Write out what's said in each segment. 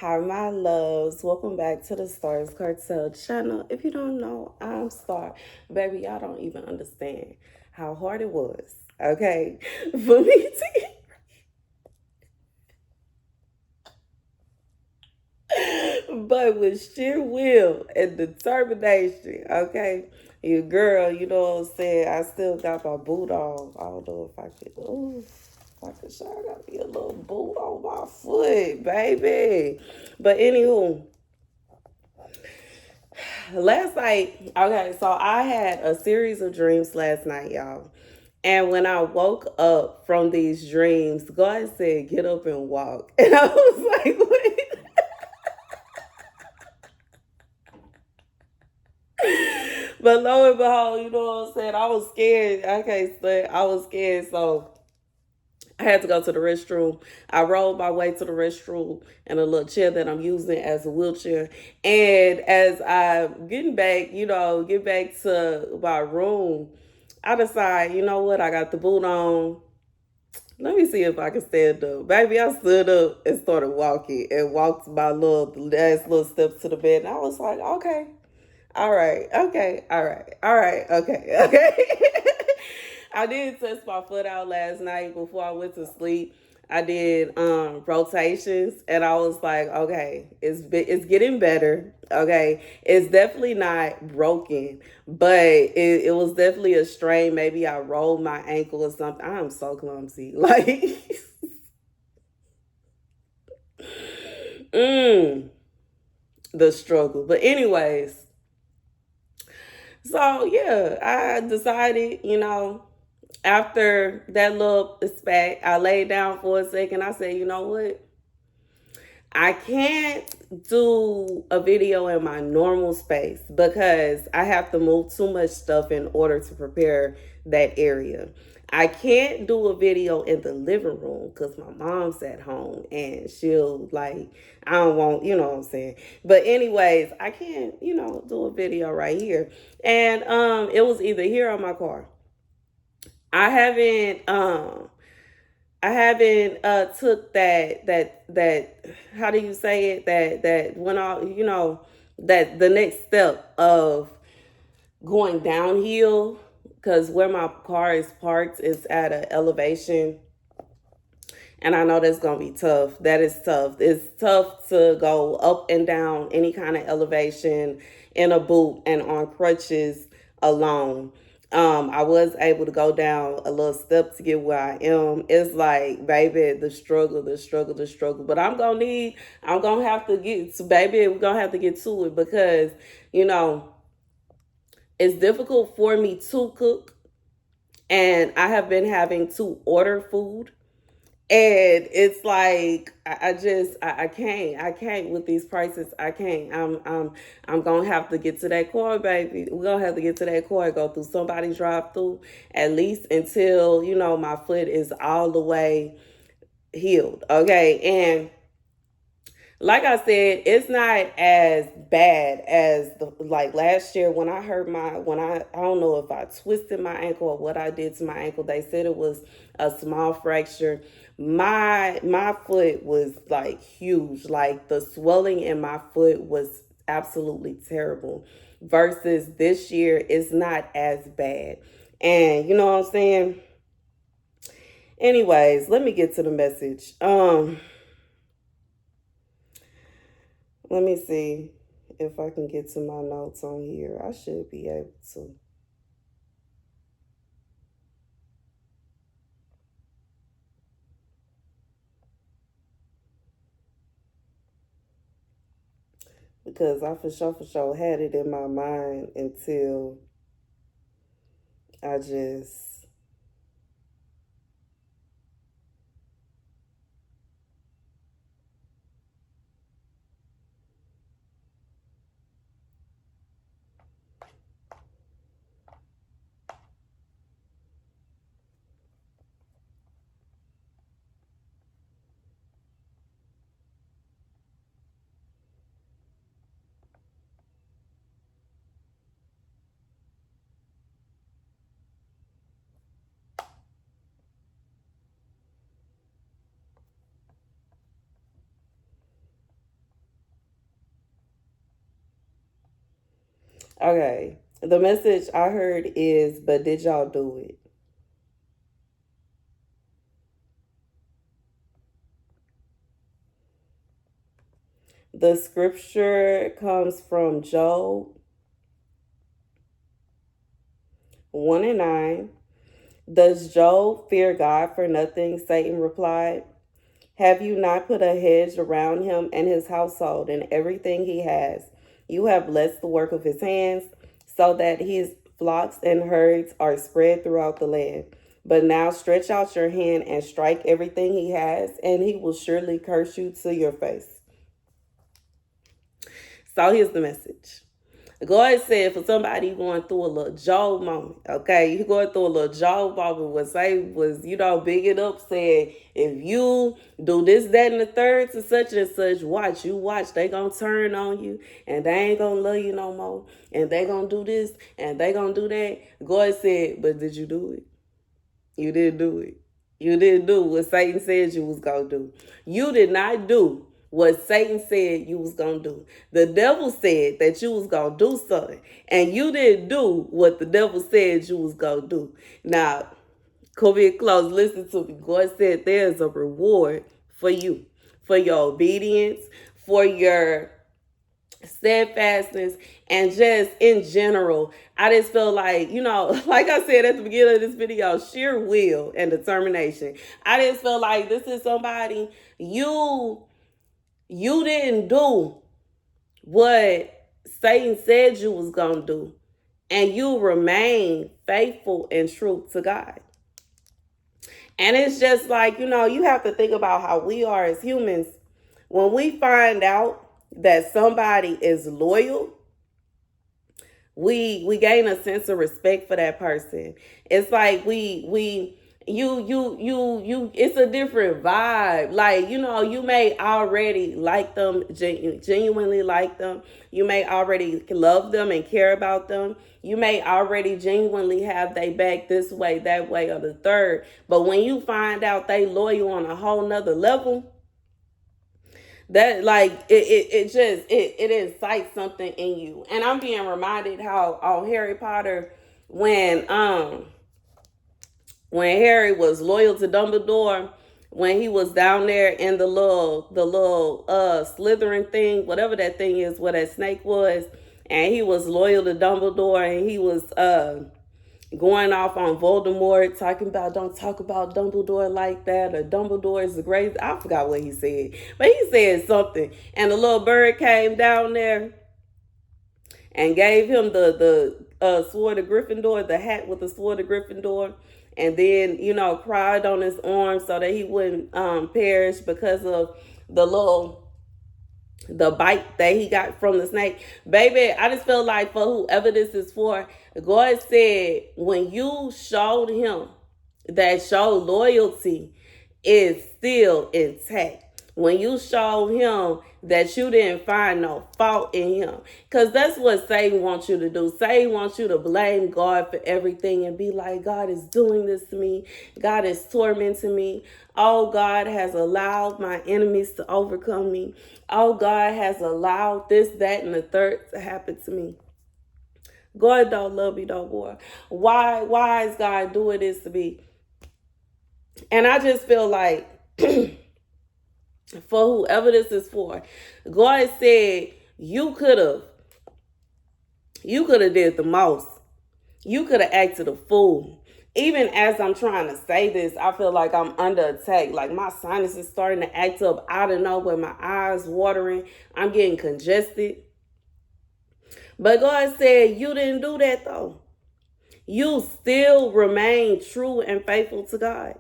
Hi, my loves. Welcome back to the Starscartel channel. If you don't know, I'm Star. Baby, y'all don't even understand how hard it was, okay, for me to. But with sheer will and determination, okay, your girl, you know what I'm saying? I still got my boot on. I don't know if I could. Ooh, if I could show. I got me a little boot on my foot, baby. But anywho, last night, okay, so I had a series of dreams last night, y'all. And when I woke up from these dreams, God said, get up and walk. And I was like, wait. But lo and behold, you know what I'm saying? I was scared. I can't say I was scared. So I had to go to the restroom. I rolled my way to the restroom in a little chair that I'm using as a wheelchair. And as I'm getting back, get back to my room, I decide, you know what? I got the boot on. Let me see if I can stand up. Baby, I stood up and started walking and walked my last little steps to the bed. And I was like, okay, all right, okay, all right, all right, okay, okay. I did test my foot out last night before I went to sleep. I did rotations, and I was like, okay, it's getting better. Okay, it's definitely not broken, but it was definitely a strain. Maybe I rolled my ankle or something. I'm so clumsy, like, mm, the struggle. But anyways, so yeah, I decided, after that little spat, I laid down for a second. I said, you know what? I can't do a video in my normal space because I have to move too much stuff in order to prepare that area. I can't do a video in the living room because my mom's at home and she'll like, I don't want, you know what I'm saying. But anyways, I can't, do a video right here. And it was either here or my car. I haven't took that how do you say it, that went all, that the next step of going downhill, because where my car is parked is at an elevation, and I know that's gonna be tough. That is tough. It's tough to go up and down any kind of elevation in a boot and on crutches alone. I was able to go down a little step to get where I am. It's like, baby, the struggle, the struggle, the struggle. But I'm gonna have to get to, baby, we're gonna have to get to it because, you know, it's difficult for me to cook. And I have been having to order food, and it's like I can't with these prices. I can't. I'm gonna have to get to that car, baby. We're gonna have to get to that car and go through somebody's drive through at least until my foot is all the way healed. Okay, and like I said, it's not as bad as like last year when I hurt when I don't know if I twisted my ankle or what I did to my ankle. They said it was a small fracture. My foot was like huge. Like the swelling in my foot was absolutely terrible. Versus this year, it's not as bad. And you know what I'm saying? Anyways, let me get to the message. Let me see if I can get to my notes on here. I should be able to. Because I for sure had it in my mind until I just. Okay. The message I heard is, but did y'all do it? The scripture comes from Job 1 and 9. Does Job fear God for nothing? Satan replied. Have you not put a hedge around him and his household and everything he has? You have blessed the work of his hands, so that his flocks and herds are spread throughout the land. But now stretch out your hand and strike everything he has, and he will surely curse you to your face. So here's the message. God said for somebody going through a little Job moment, okay? You going through a little Job moment was big it up, said, if you do this, that, and the third to such and such, watch, they gonna turn on you, and they ain't gonna love you no more, and they gonna do this, and they gonna do that. God said, but did you do it? You didn't do it. You didn't do what Satan said you was gonna do. You did not do what Satan said you was gonna do. The devil said that you was gonna do something, and you didn't do what the devil said you was gonna do. Now, come here close, listen to me. God said there's a reward for you, for your obedience, for your steadfastness, and just in general. I just feel like, like I said at the beginning of this video, sheer will and determination. I just feel like this is somebody, you didn't do what Satan said you was gonna do, and you remain faithful and true to God. And it's just like, you have to think about how we are as humans. When we find out that somebody is loyal, we gain a sense of respect for that person. It's like it's a different vibe. Like, you may already like them, genuinely like them. You may already love them and care about them. You may already genuinely have they back this way, that way, or the third. But when you find out they loyal on a whole nother level, that like it incites something in you. And I'm being reminded how on Harry Potter, when Harry was loyal to Dumbledore, when he was down there in the little Slytherin thing, whatever that thing is, where that snake was, and he was loyal to Dumbledore, and he was going off on Voldemort, talking about, don't talk about Dumbledore like that, or Dumbledore is the greatest. I forgot what he said, but he said something, and the little bird came down there and gave him the sword of Gryffindor, the hat with the sword of Gryffindor, and then, cried on his arm so that he wouldn't perish because of the bite that he got from the snake. Baby, I just feel like for whoever this is for, God said when you showed him that your loyalty is still intact, when you showed him that you didn't find no fault in him. Because that's what Satan wants you to do. Satan wants you to blame God for everything and be like, God is doing this to me. God is tormenting me. Oh, God has allowed my enemies to overcome me. Oh, God has allowed this, that, and the third to happen to me. God don't love me no more. Why is God doing this to me? And I just feel like for whoever this is for, God said you could have did the most. You could have acted a fool. Even as I'm trying to say this, I feel like I'm under attack. Like my sinuses starting to act up out of nowhere. My eyes watering. I'm getting congested. But God said you didn't do that though. You still remain true and faithful to God.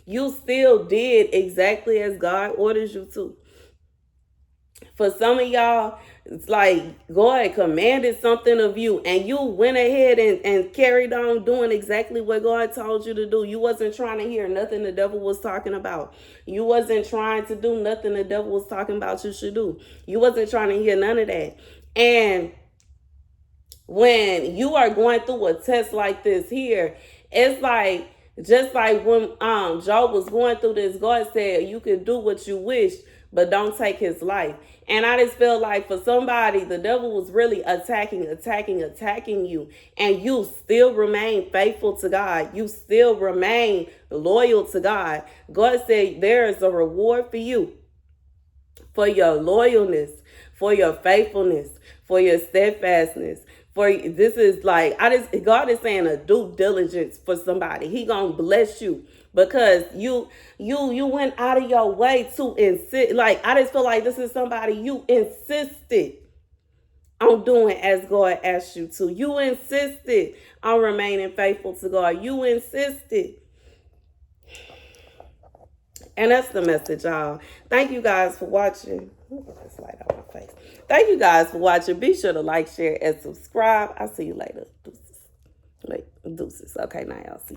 You still did exactly as God orders you to. For some of y'all, it's like God commanded something of you and you went ahead and carried on doing exactly what God told you to do. You wasn't trying to hear nothing the devil was talking about. You wasn't trying to do nothing the devil was talking about you should do. You wasn't trying to hear none of that. And when you are going through a test like this here, it's like, just like when Job was going through this, God said you can do what you wish, but don't take his life. And I just feel like for somebody, the devil was really attacking you. And you still remain faithful to God. You still remain loyal to God. God said there is a reward for you, for your loyalness, for your faithfulness, for your steadfastness. For this is like, God is saying a due diligence for somebody. He gonna bless you because you went out of your way to insist. Like, I just feel like this is somebody you insisted on doing as God asked you to. You insisted on remaining faithful to God. You insisted. And that's the message, y'all. Thank you guys for watching. Get this light on my face. Thank you guys for watching. Be sure to like, share, and subscribe. I'll see you later. Deuces. Wait, deuces. Okay, now y'all see.